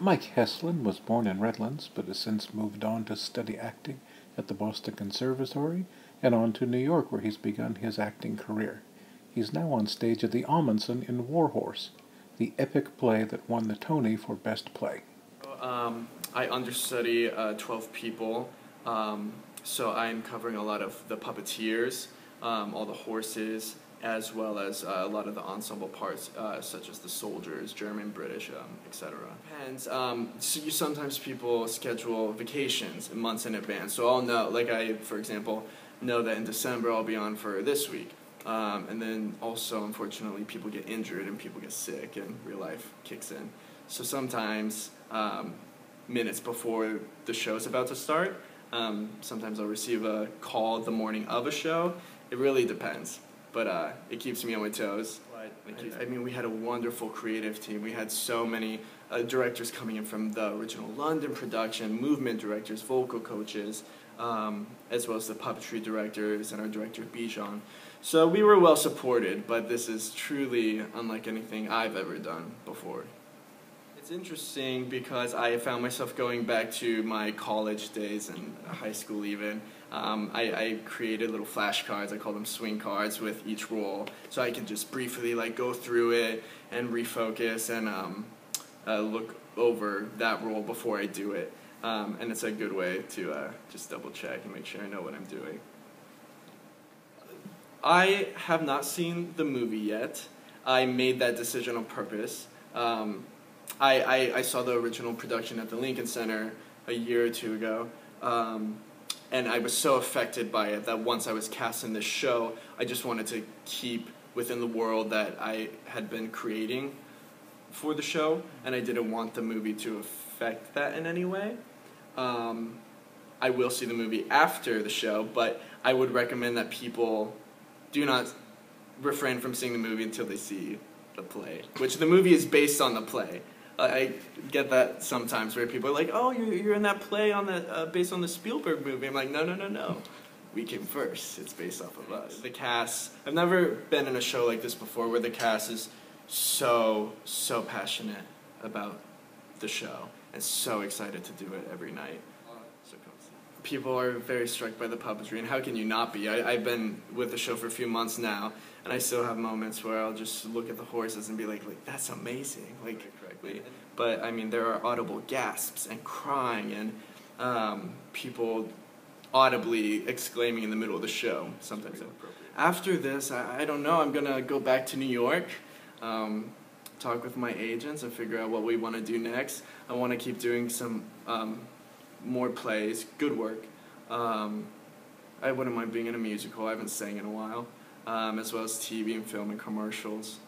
Mike Heslin was born in Redlands, but has since moved on to study acting at the Boston Conservatory and on to New York, where he's begun his acting career. He's now on stage at the Amundsen in Warhorse, the epic play that won the Tony for Best Play. I understudy 12 people, so I'm covering a lot of the puppeteers, all the horses, as well as a lot of the ensemble parts, such as the soldiers, German, British, etc. And so sometimes people schedule vacations months in advance, so I'll know, like I, for example, know that in December I'll be on for this week. And then also, unfortunately, people get injured and people get sick and real life kicks in. So sometimes, minutes before the show's about to start, sometimes I'll receive a call the morning of a show. It really depends, but it keeps me on my toes. I mean, we had a wonderful creative team. We had so many directors coming in from the original London production, movement directors, vocal coaches, as well as the puppetry directors and our director Bijan. So we were well supported, but this is truly unlike anything I've ever done before. It's interesting because I found myself going back to my college days and high school even. I created little flashcards, I call them swing cards, with each role, so I can just briefly go through it and refocus and look over that role before I do it. And it's a good way to just double check and make sure I know what I'm doing. I have not seen the movie yet. I made that decision on purpose. I saw the original production at the Lincoln Center a year or two ago, and I was so affected by it that once I was cast in this show, I just wanted to keep within the world that I had been creating for the show, and I didn't want the movie to affect that in any way. I will see the movie after the show, but I would recommend that people do not refrain from seeing the movie until they see the play, which the movie is based on the play. I get that sometimes where people are like, oh, you're in that play on that based on the Spielberg movie. I'm like, no. We came first. It's based off of us. The cast, I've never been in a show like this before where the cast is so passionate about the show and so excited to do it every night. People are very struck by the puppetry, and how can you not be? I've been with the show for a few months now, and I still have moments where I'll just look at the horses and be like that's amazing, But I mean, there are audible gasps and crying and people audibly exclaiming in the middle of the show. Sometimes after this, I don't know. I'm gonna go back to New York, talk with my agents, and figure out what we want to do next. I want to keep doing some more plays, good work. I wouldn't mind being in a musical. I haven't sang in a while, as well as TV and film and commercials.